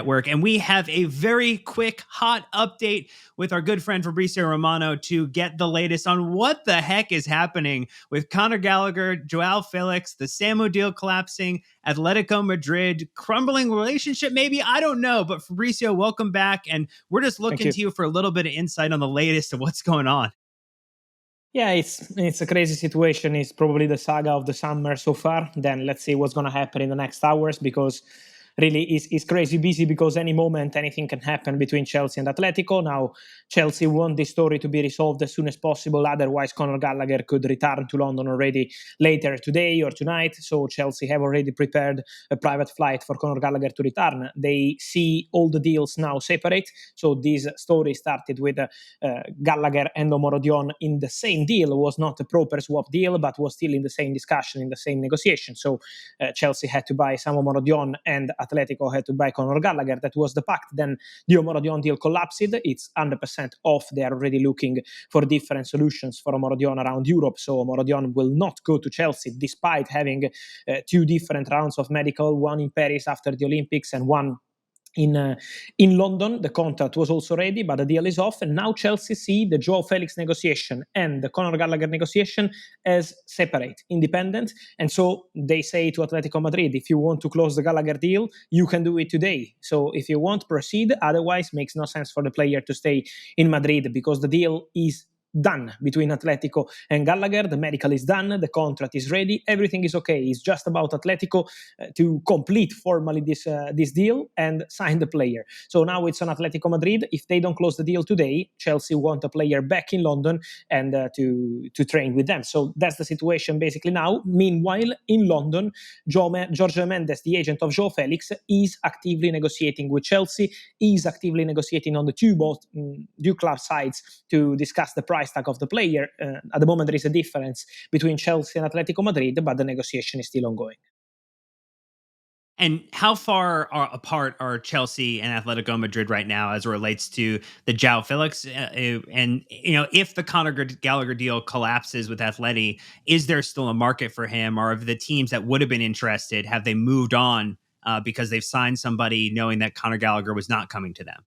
Network, and we have a very quick, hot update with our good friend Fabrizio Romano to get the latest on what the heck is happening with Conor Gallagher, Joao Felix, the Samu deal collapsing, Atletico Madrid, crumbling relationship, maybe? I don't know. But Fabrizio, welcome back. And we're just looking to you for a little bit of insight on the latest of what's going on. Yeah, it's a crazy situation. It's probably the saga of the summer so far. Then let's see what's going to happen in the next hours, because really it's crazy busy, because any moment anything can happen between Chelsea and Atletico. Now Chelsea want this story to be resolved as soon as possible, otherwise Conor Gallagher could return to London already later today or tonight. So Chelsea have already prepared a private flight for Conor Gallagher to return. They see all the deals now separate. So this story started with Gallagher and Omorodion in the same deal. It was not a proper swap deal, but was still in the same discussion, in the same negotiation. So Chelsea had to buy some Omorodion and Atletico had to buy Conor Gallagher. That was the pact. Then the Omorodion deal collapsed. It's 100% off. They are already looking for different solutions for Omorodion around Europe. So Omorodion will not go to Chelsea, despite having two different rounds of medical, one in Paris after the Olympics and one in London. The contract was also ready, but the deal is off. And now Chelsea see the Joao Felix negotiation and the Conor Gallagher negotiation as separate, independent. And so they say to Atletico Madrid, if you want to close the Gallagher deal, you can do it today. So if you want, proceed. Otherwise, makes no sense for the player to stay in Madrid, because the deal is done between Atletico and Gallagher. The medical is done, the contract is ready, everything is okay. It's just about Atletico to complete formally this deal and sign the player. So now it's on Atletico Madrid. If they don't close the deal today, Chelsea want a player back in London and to train with them. So that's the situation basically now. Meanwhile, in London, Jorge Mendes, the agent of Joao Felix, is actively negotiating with Chelsea, is actively negotiating on the two club sides to discuss the price tag of the player. At the moment, there is a difference between Chelsea and Atletico Madrid, but the negotiation is still ongoing. And how far apart are Chelsea and Atletico Madrid right now as it relates to the Joao Felix? And, if the Conor Gallagher deal collapses with Atleti, is there still a market for him? Or of the teams that would have been interested, have they moved on because they've signed somebody knowing that Conor Gallagher was not coming to them?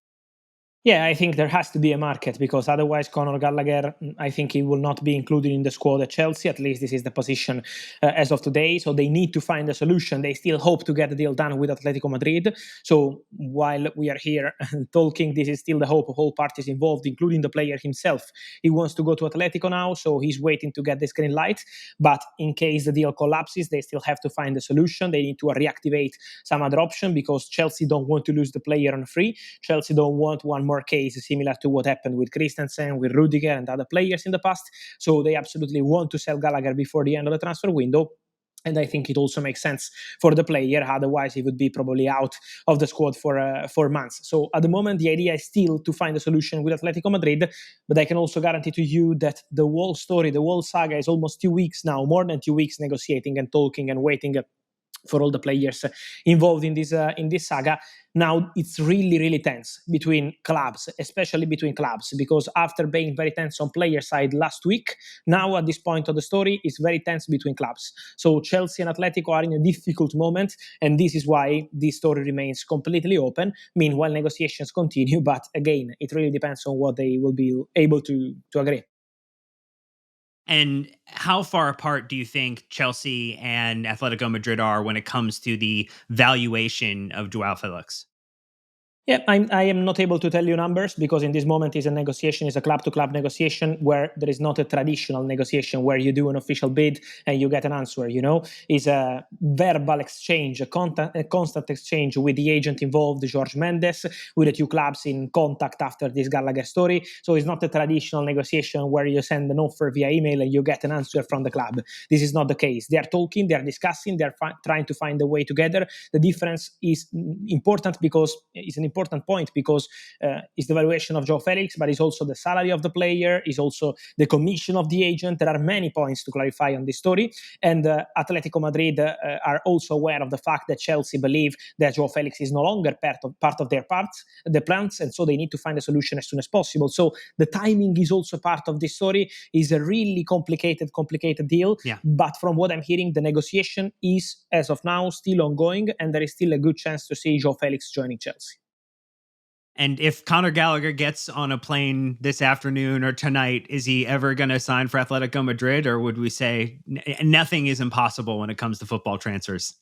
Yeah, I think there has to be a market, because otherwise Conor Gallagher, I think he will not be included in the squad at Chelsea. At least this is the position as of today. So they need to find a solution. They still hope to get the deal done with Atletico Madrid. So while we are here talking, this is still the hope of all parties involved, including the player himself. He wants to go to Atletico now, so he's waiting to get this green light. But in case the deal collapses, they still have to find a solution. They need to reactivate some other option, because Chelsea don't want to lose the player on free. Chelsea don't want one more case similar to what happened with Christensen, with Rudiger and other players in the past. So they absolutely want to sell Gallagher before the end of the transfer window. And I think it also makes sense for the player. Otherwise, he would be probably out of the squad for 4 months. So at the moment, the idea is still to find a solution with Atletico Madrid. But I can also guarantee to you that the whole story, the whole saga is almost 2 weeks now, more than 2 weeks negotiating and talking and waiting for all the players involved in this saga. Now it's really tense between clubs, especially between clubs, because after being very tense on player side last week, now at this point of the story it's very tense between clubs. So Chelsea and Atletico are in a difficult moment, and this is why this story remains completely open. Meanwhile, negotiations continue, but again, it really depends on what they will be able to agree. And how far apart do you think Chelsea and Atletico Madrid are when it comes to the valuation of Joao Felix? Yeah, I am not able to tell you numbers, because in this moment is a negotiation, is a club-to-club negotiation, where there is not a traditional negotiation where you do an official bid and you get an answer. It's a verbal exchange, a constant exchange with the agent involved, Jorge Mendes, with the two clubs in contact after this Gallagher story. So it's not a traditional negotiation where you send an offer via email and you get an answer from the club. This is not the case. They are talking, they are discussing, they are trying to find a way together. The difference is important, because it's an important point, because it's the valuation of Joao Felix, but it's also the salary of the player, it's also the commission of the agent. There are many points to clarify on this story. And Atletico Madrid are also aware of the fact that Chelsea believe that Joao Felix is no longer part of their plans, and so they need to find a solution as soon as possible. So the timing is also part of this story. Is a really complicated deal. Yeah. But from what I'm hearing, the negotiation is, as of now, still ongoing, and there is still a good chance to see Joao Felix joining Chelsea. And if Conor Gallagher gets on a plane this afternoon or tonight, is he ever going to sign for Atletico Madrid, or would we say nothing is impossible when it comes to football transfers?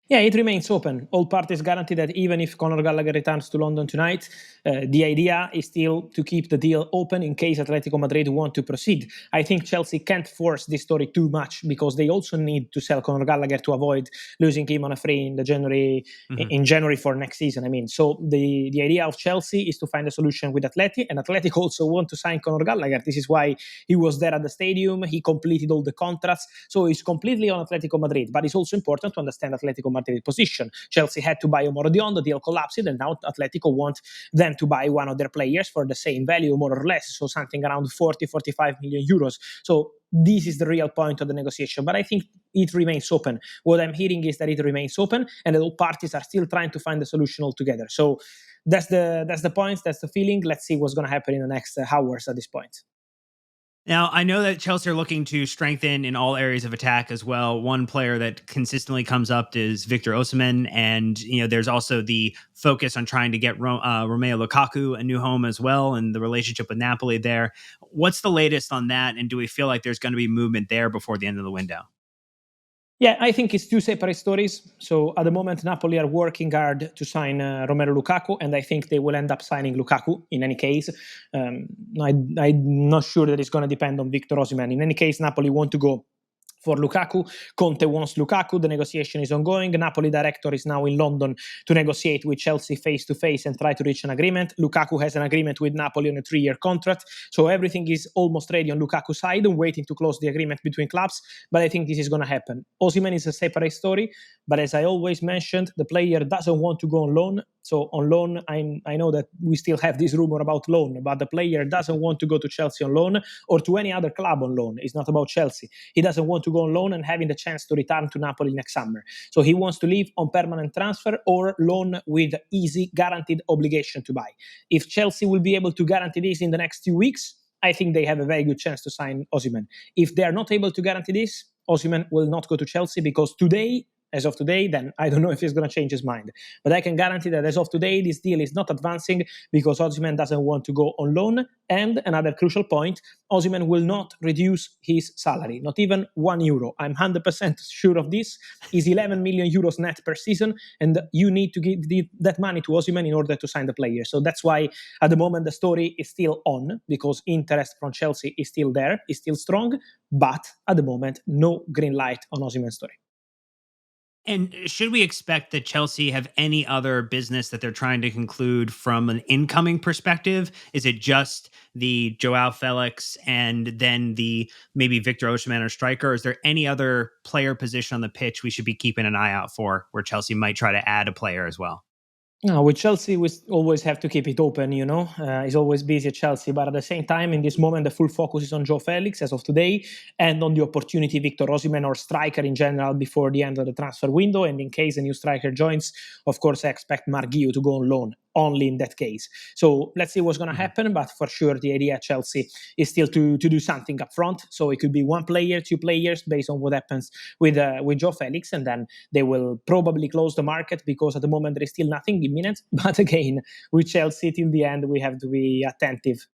Yeah, it remains open. All parties guarantee that even if Conor Gallagher returns to London tonight, the idea is still to keep the deal open in case Atletico Madrid want to proceed. I think Chelsea can't force this story too much because they also need to sell Conor Gallagher to avoid losing him on a free in January for next season. I mean, so the idea of Chelsea is to find a solution with Atleti, and Atletico also want to sign Conor Gallagher. This is why he was there at the stadium. He completed all the contracts, so he's completely on Atletico Madrid. But it's also important to understand Atletico Madrid position. Chelsea had to buy Omorodion, the deal collapsed, and now Atletico want them to buy one of their players for the same value, more or less, so something around 40-45 million euros. So this is the real point of the negotiation. But I think it remains open. What I'm hearing is that it remains open, and that all parties are still trying to find a solution altogether. So that's the point, that's the feeling. Let's see what's going to happen in the next hours at this point. Now, I know that Chelsea are looking to strengthen in all areas of attack as well. One player that consistently comes up is Victor Osimhen, and there's also the focus on trying to get Romelu Lukaku a new home as well, and the relationship with Napoli there. What's the latest on that, and do we feel like there's going to be movement there before the end of the window? Yeah, I think it's two separate stories. So at the moment, Napoli are working hard to sign Romelu Lukaku, and I think they will end up signing Lukaku in any case. I'm not sure that it's going to depend on Victor Osimhen. In any case, Napoli want to go for Lukaku. Conte wants Lukaku. The negotiation is ongoing. Napoli director is now in London to negotiate with Chelsea face-to-face and try to reach an agreement. Lukaku has an agreement with Napoli on a 3-year contract. So everything is almost ready on Lukaku's side. I'm waiting to close the agreement between clubs, but I think this is going to happen. Osimhen is a separate story, but as I always mentioned, the player doesn't want to go on loan. So on loan, I know that we still have this rumor about loan, but the player doesn't want to go to Chelsea on loan or to any other club on loan. It's not about Chelsea. He doesn't want to go on loan and having the chance to return to Napoli next summer. So he wants to leave on permanent transfer or loan with easy guaranteed obligation to buy. If Chelsea will be able to guarantee this in the next 2 weeks, I think they have a very good chance to sign Osimhen. If they are not able to guarantee this, Osimhen will not go to Chelsea because as of today, then I don't know if he's going to change his mind. But I can guarantee that as of today, this deal is not advancing because Osimhen doesn't want to go on loan. And another crucial point, Osimhen will not reduce his salary, not even €1. I'm 100% sure of this. Is 11 million euros net per season, and you need to give that money to Osimhen in order to sign the player. So that's why at the moment the story is still on, because interest from Chelsea is still there, is still strong, but at the moment, no green light on Osimhen's story. And should we expect that Chelsea have any other business that they're trying to conclude from an incoming perspective? Is it just the Joao Felix and then the maybe Victor Osimhen or striker? Or is there any other player position on the pitch we should be keeping an eye out for where Chelsea might try to add a player as well? No, with Chelsea, we always have to keep it open, He's always busy at Chelsea. But at the same time, in this moment, the full focus is on Joao Felix as of today and on the opportunity Victor Osimhen or striker in general before the end of the transfer window. And in case a new striker joins, of course, I expect Marguillo to go on loan only in that case. So let's see what's going to happen. But for sure, the idea at Chelsea is still to do something up front. So it could be 1 player, 2 players based on what happens with Joao Felix. And then they will probably close the market because at the moment there is still nothing imminent. But again, with Chelsea till the end, we have to be attentive.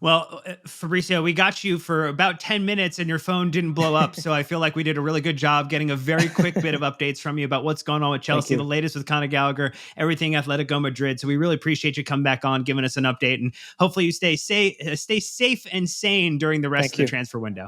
Well, Fabrizio, we got you for about 10 minutes and your phone didn't blow up. So I feel like we did a really good job getting a very quick bit of updates from you about what's going on with Chelsea, the latest with Conor Gallagher, everything Atletico Madrid. So we really appreciate you coming back on, giving us an update, and hopefully you stay safe and sane during the rest of the transfer window.